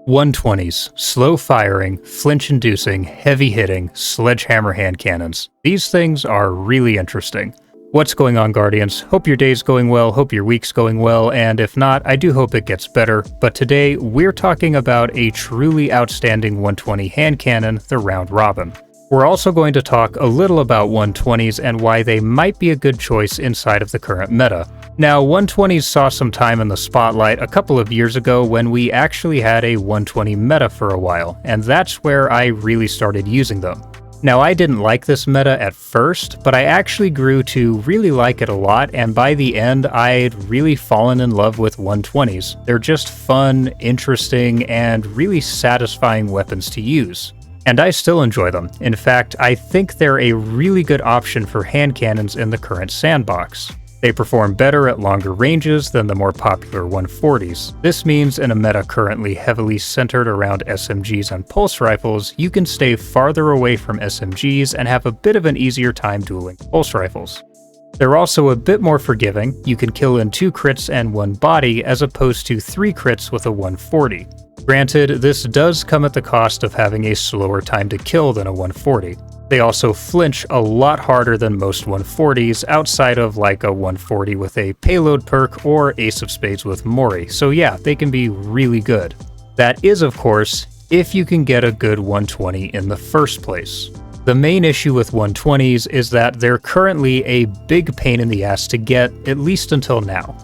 120s, slow-firing, flinch-inducing, heavy-hitting, sledgehammer hand cannons. These things are really interesting. What's going on, Guardians? Hope your day's going well, hope your week's going well, and if not, I do hope it gets better. But today, we're talking about a truly outstanding 120 hand cannon, the Round Robin. We're also going to talk a little about 120s and why they might be a good choice inside of the current meta. Now, 120s saw some time in the spotlight a couple of years ago when we actually had a 120 meta for a while, and that's where I really started using them. Now, I didn't like this meta at first, but I actually grew to really like it a lot, and by the end, I'd really fallen in love with 120s. They're just fun, interesting, and really satisfying weapons to use. And I still enjoy them. In fact, I think they're a really good option for hand cannons in the current sandbox. They perform better at longer ranges than the more popular 140s. This means in a meta currently heavily centered around SMGs and pulse rifles, you can stay farther away from SMGs and have a bit of an easier time dueling pulse rifles. They're also a bit more forgiving. You can kill in 2 crits and 1 body as opposed to 3 crits with a 140. Granted, this does come at the cost of having a slower time to kill than a 140. They also flinch a lot harder than most 140s outside of like a 140 with a payload perk or Ace of Spades with Mori, so yeah, they can be really good. That is, of course, if you can get a good 120 in the first place. The main issue with 120s is that they're currently a big pain in the ass to get, at least until now.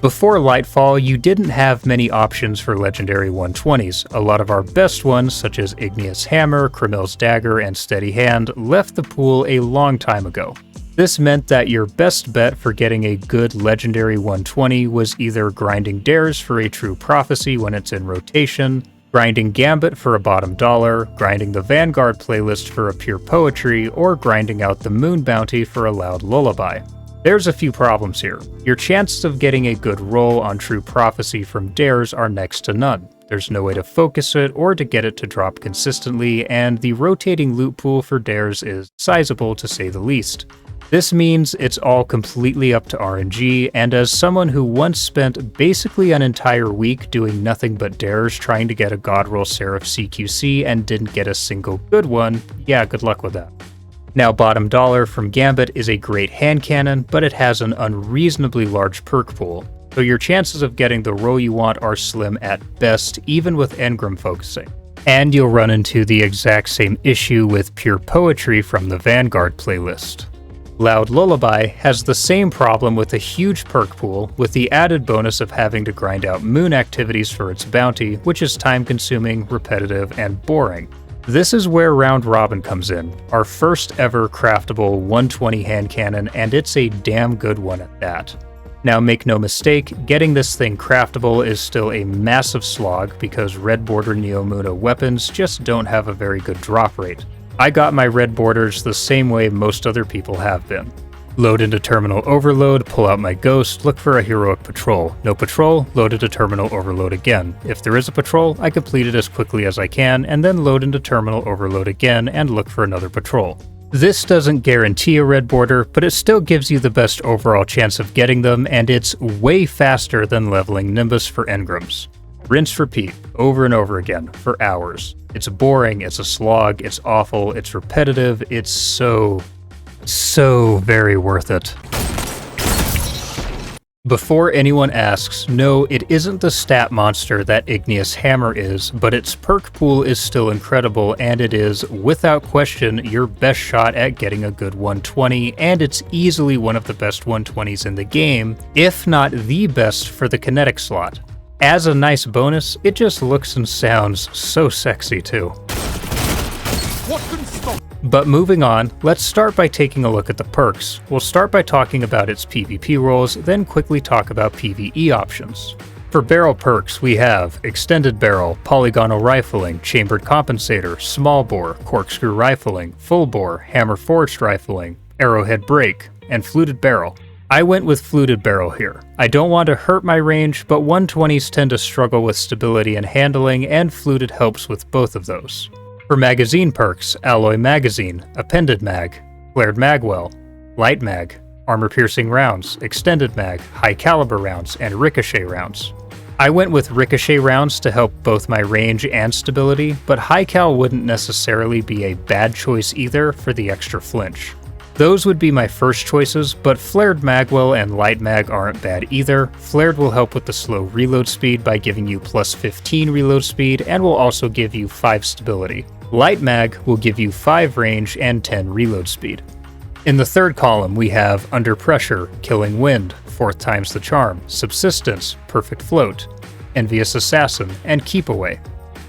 Before Lightfall, you didn't have many options for legendary 120s. A lot of our best ones, such as Igneous Hammer, Kramel's Dagger, and Steady Hand, left the pool a long time ago. This meant that your best bet for getting a good legendary 120 was either grinding Dares for a True Prophecy when it's in rotation, grinding Gambit for a bottom dollar, grinding the Vanguard playlist for a Pure Poetry, or grinding out the Moon Bounty for a Loud Lullaby. There's a few problems here. Your chances of getting a good roll on True Prophecy from Dares are next to none. There's no way to focus it or to get it to drop consistently, and the rotating loot pool for Dares is sizable to say the least. This means it's all completely up to RNG, and as someone who once spent basically an entire week doing nothing but Dares trying to get a Godroll Seraph CQC and didn't get a single good one, yeah, good luck with that. Now, Bottom Dollar from Gambit is a great hand cannon, but it has an unreasonably large perk pool, so your chances of getting the roll you want are slim at best, even with engram focusing. And you'll run into the exact same issue with Pure Poetry from the Vanguard playlist. Loud Lullaby has the same problem with a huge perk pool, with the added bonus of having to grind out moon activities for its bounty, which is time-consuming, repetitive, and boring. This is where Round Robin comes in, our first ever craftable 120 hand cannon, and it's a damn good one at that. Now, make no mistake, getting this thing craftable is still a massive slog because red border Neomuna weapons just don't have a very good drop rate. I got my red borders the same way most other people have been. Load into Terminal Overload, pull out my Ghost, look for a heroic patrol. No patrol, load into Terminal Overload again. If there is a patrol, I complete it as quickly as I can, and then load into Terminal Overload again and look for another patrol. This doesn't guarantee a red border, but it still gives you the best overall chance of getting them, and it's way faster than leveling Nimbus for engrams. Rinse repeat, over and over again, for hours. It's boring, it's a slog, it's awful, it's repetitive, it's so very worth it. Before anyone asks, no, it isn't the stat monster that Igneous Hammer is, but its perk pool is still incredible, and it is, without question, your best shot at getting a good 120, and it's easily one of the best 120s in the game, if not the best for the kinetic slot. As a nice bonus, it just looks and sounds so sexy too. What can stop? But moving on, let's start by taking a look at the perks. We'll start by talking about its PvP rolls, then quickly talk about PvE options. For barrel perks, we have Extended Barrel, Polygonal Rifling, Chambered Compensator, Small Bore, Corkscrew Rifling, Full Bore, Hammer Forged Rifling, Arrowhead Break, and Fluted Barrel. I went with Fluted Barrel here. I don't want to hurt my range, but 120s tend to struggle with stability and handling, and Fluted helps with both of those. For magazine perks, Alloy Magazine, Appended Mag, Flared Magwell, Light Mag, Armor-Piercing Rounds, Extended Mag, High Caliber Rounds, and Ricochet Rounds. I went with ricochet rounds to help both my range and stability, but high cal wouldn't necessarily be a bad choice either for the extra flinch. Those would be my first choices, but Flared Magwell and Light Mag aren't bad either. Flared will help with the slow reload speed by giving you plus 15 reload speed and will also give you 5 stability. Light Mag will give you 5 range and 10 reload speed. In the third column, we have Under Pressure, Killing Wind, 4th times the charm, Subsistence, Perfect Float, Envious Assassin, and Keep Away.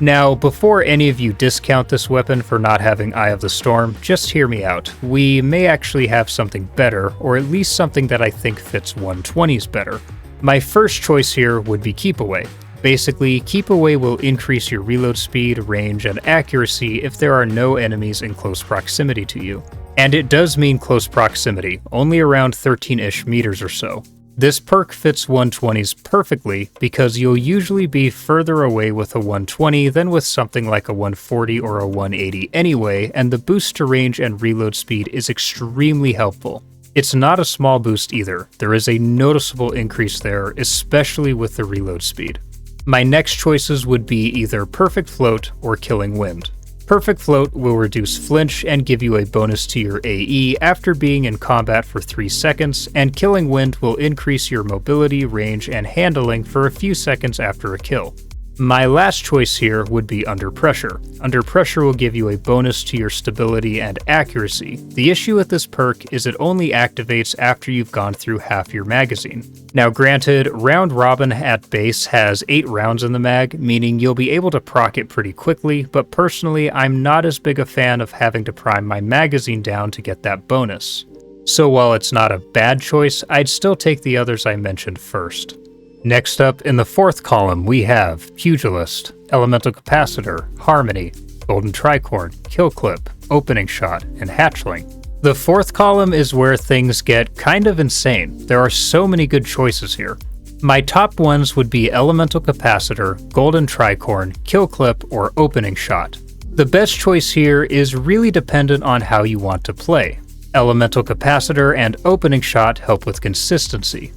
Now, before any of you discount this weapon for not having Eye of the Storm, just hear me out. We may actually have something better, or at least something that I think fits 120s better. My first choice here would be Keep Away. Basically, Keep Away will increase your reload speed, range, and accuracy if there are no enemies in close proximity to you. And it does mean close proximity, only around 13-ish meters or so. This perk fits 120s perfectly because you'll usually be further away with a 120 than with something like a 140 or a 180 anyway, and the boost to range and reload speed is extremely helpful. It's not a small boost either. There is a noticeable increase there, especially with the reload speed. My next choices would be either Perfect Float or Killing Wind. Perfect Float will reduce flinch and give you a bonus to your AE after being in combat for 3 seconds, and Killing Wind will increase your mobility, range, and handling for a few seconds after a kill. My last choice here would be Under Pressure. Under Pressure will give you a bonus to your stability and accuracy. The issue with this perk is it only activates after you've gone through half your magazine. Now granted, Round Robin at base has 8 rounds in the mag, meaning you'll be able to proc it pretty quickly, but personally I'm not as big a fan of having to prime my magazine down to get that bonus. So while it's not a bad choice, I'd still take the others I mentioned first. Next up, in the fourth column, we have Pugilist, Elemental Capacitor, Harmony, Golden Tricorn, Kill Clip, Opening Shot, and Hatchling. The fourth column is where things get kind of insane. There are so many good choices here. My top ones would be Elemental Capacitor, Golden Tricorn, Kill Clip, or Opening Shot. The best choice here is really dependent on how you want to play. Elemental Capacitor and Opening Shot help with consistency.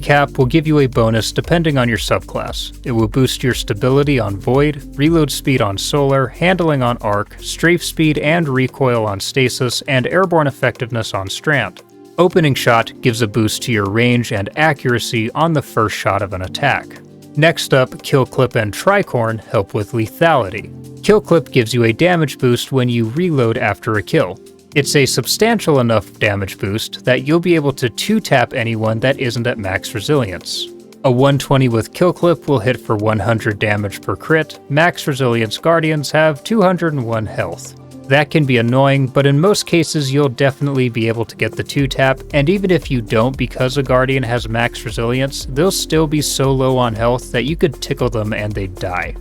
Cap will give you a bonus depending on your subclass. It will boost your stability on Void, reload speed on Solar, handling on Arc, strafe speed and recoil on Stasis, and airborne effectiveness on Strand. Opening Shot gives a boost to your range and accuracy on the first shot of an attack. Next up, Kill Clip and Tricorn help with lethality. Kill Clip gives you a damage boost when you reload after a kill. It's a substantial enough damage boost that you'll be able to 2-tap anyone that isn't at max resilience. A 120 with Kill Clip will hit for 100 damage per crit. Max resilience guardians have 201 health. That can be annoying, but in most cases you'll definitely be able to get the 2-tap, and even if you don't because a guardian has max resilience, they'll still be so low on health that you could tickle them and they'd die.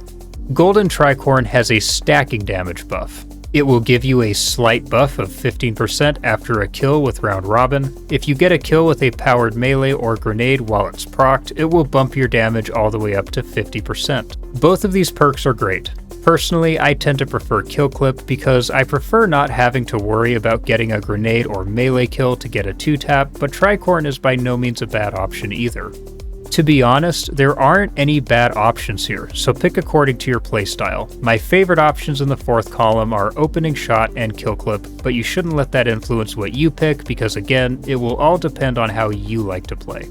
Golden Tricorn has a stacking damage buff. It will give you a slight buff of 15% after a kill with Round Robin. If you get a kill with a powered melee or grenade while it's procced, it will bump your damage all the way up to 50%. Both of these perks are great. Personally, I tend to prefer Kill Clip because I prefer not having to worry about getting a grenade or melee kill to get a 2-tap, but Tricorn is by no means a bad option either. To be honest, there aren't any bad options here, so pick according to your playstyle. My favorite options in the fourth column are Opening Shot and Kill Clip, but you shouldn't let that influence what you pick because again, it will all depend on how you like to play.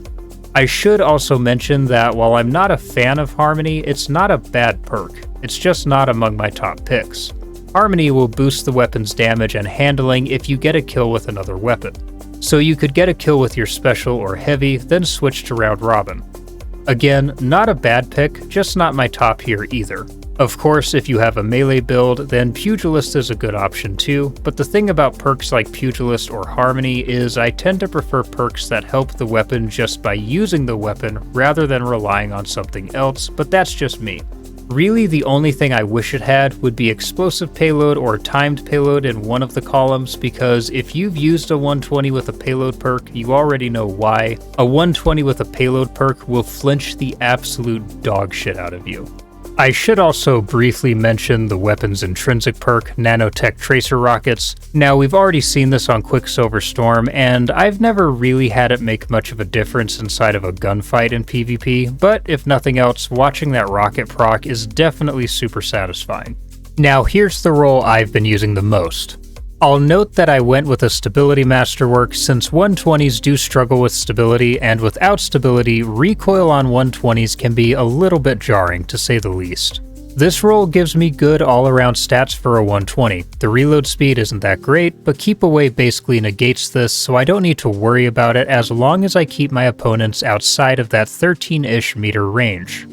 I should also mention that while I'm not a fan of Harmony, it's not a bad perk. It's just not among my top picks. Harmony will boost the weapon's damage and handling if you get a kill with another weapon. So you could get a kill with your special or heavy, then switch to Round Robin. Again, not a bad pick, just not my top here either. Of course, if you have a melee build, then Pugilist is a good option too, but the thing about perks like Pugilist or Harmony is I tend to prefer perks that help the weapon just by using the weapon rather than relying on something else, but that's just me. Really, the only thing I wish it had would be explosive payload or timed payload in one of the columns, because if you've used a 120 with a payload perk, you already know why. A 120 with a payload perk will flinch the absolute dog shit out of you. I should also briefly mention the weapon's intrinsic perk, Nanotech Tracer Rockets. Now, we've already seen this on Quicksilver Storm, and I've never really had it make much of a difference inside of a gunfight in PvP, but if nothing else, watching that rocket proc is definitely super satisfying. Now, here's the role I've been using the most. I'll note that I went with a stability masterwork since 120s do struggle with stability, and without stability, recoil on 120s can be a little bit jarring, to say the least. This role gives me good all-around stats for a 120. The reload speed isn't that great, but keep away basically negates this, so I don't need to worry about it as long as I keep my opponents outside of that 13-ish meter range.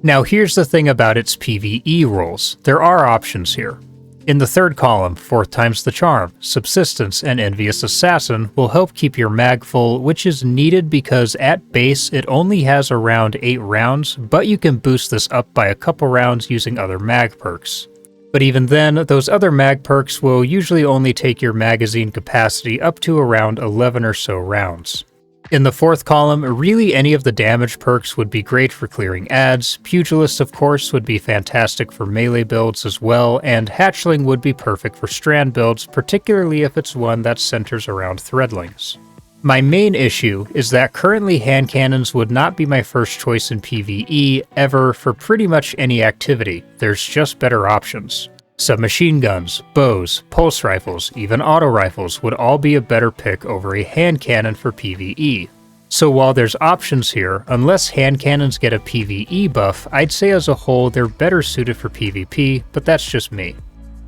Now here's the thing about its PvE roles. There are options here. In the third column, 4th times the charm, subsistence, and envious assassin will help keep your mag full, which is needed because at base it only has around 8 rounds, but you can boost this up by a couple rounds using other mag perks. But even then, those other mag perks will usually only take your magazine capacity up to around 11 or so rounds. In the 4th column, really any of the damage perks would be great for clearing ads, Pugilist of course would be fantastic for melee builds as well, and Hatchling would be perfect for strand builds, particularly if it's one that centers around threadlings. My main issue is that currently hand cannons would not be my first choice in PvE ever for pretty much any activity, there's just better options. Submachine guns, bows, pulse rifles, even auto rifles would all be a better pick over a hand cannon for PvE. So while there's options here, unless hand cannons get a PvE buff, I'd say as a whole they're better suited for PvP, but that's just me.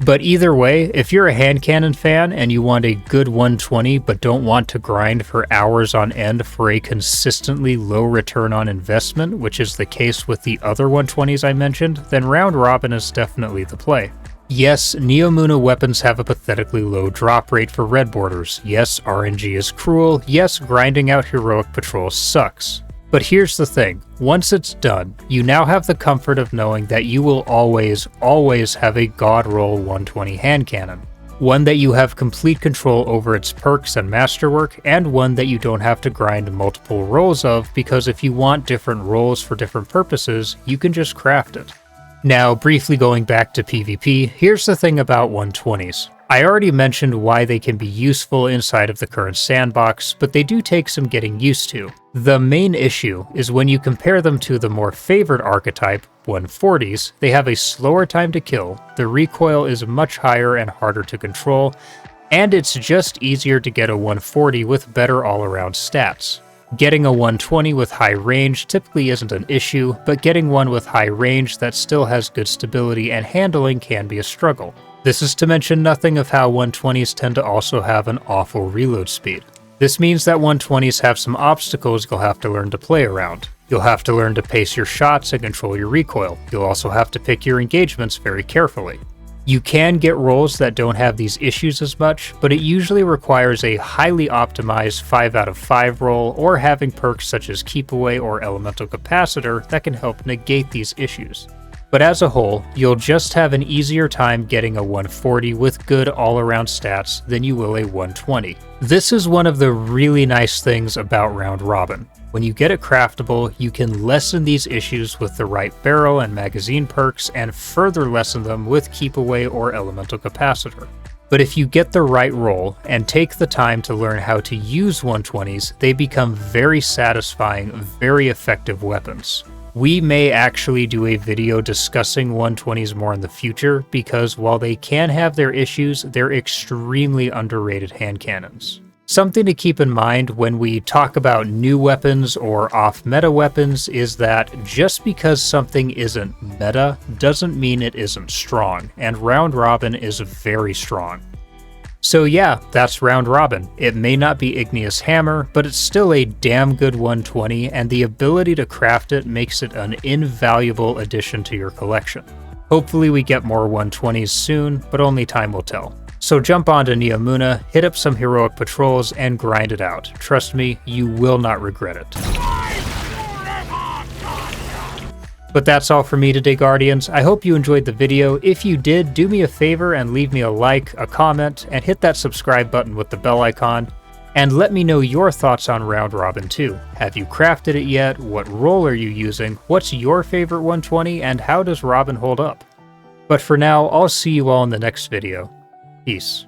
But either way, if you're a hand cannon fan and you want a good 120 but don't want to grind for hours on end for a consistently low return on investment, which is the case with the other 120s I mentioned, then Round Robin is definitely the play. Yes, Neomuna weapons have a pathetically low drop rate for red borders. Yes, RNG is cruel. Yes, grinding out heroic patrols sucks. But here's the thing, once it's done, you now have the comfort of knowing that you will always have a god roll 120 hand cannon. One that you have complete control over its perks and masterwork, and one that you don't have to grind multiple rolls of, because if you want different rolls for different purposes, you can just craft it. Now, briefly going back to PvP, here's the thing about 120s. I already mentioned why they can be useful inside of the current sandbox, but they do take some getting used to. The main issue is when you compare them to the more favored archetype, 140s, they have a slower time to kill, the recoil is much higher and harder to control, and it's just easier to get a 140 with better all-around stats. Getting a 120 with high range typically isn't an issue, but getting one with high range that still has good stability and handling can be a struggle. This is to mention nothing of how 120s tend to also have an awful reload speed. This means that 120s have some obstacles you'll have to learn to play around. You'll have to learn to pace your shots and control your recoil. You'll also have to pick your engagements very carefully. You can get rolls that don't have these issues as much, but it usually requires a highly optimized 5 out of 5 roll or having perks such as Keep Away or Elemental Capacitor that can help negate these issues. But as a whole, you'll just have an easier time getting a 140 with good all-around stats than you will a 120. This is one of the really nice things about Round Robin. When you get it craftable, you can lessen these issues with the right barrel and magazine perks and further lessen them with Keep Away or Elemental Capacitor. But if you get the right roll and take the time to learn how to use 120s, they become very satisfying, very effective weapons. We may actually do a video discussing 120s more in the future because while they can have their issues, they're extremely underrated hand cannons. Something to keep in mind when we talk about new weapons or off-meta weapons is that just because something isn't meta doesn't mean it isn't strong, and Round Robin is very strong. So yeah, that's Round Robin. It may not be Igneous Hammer, but it's still a damn good 120, and the ability to craft it makes it an invaluable addition to your collection. Hopefully we get more 120s soon, but only time will tell. So jump onto Neomuna, hit up some heroic patrols, and grind it out. Trust me, you will not regret it. But that's all for me today, Guardians. I hope you enjoyed the video. If you did, do me a favor and leave me a like, a comment, and hit that subscribe button with the bell icon. And let me know your thoughts on Round Robin too. Have you crafted it yet? What roll are you using? What's your favorite 120, and how does Robin hold up? But for now, I'll see you all in the next video. Peace.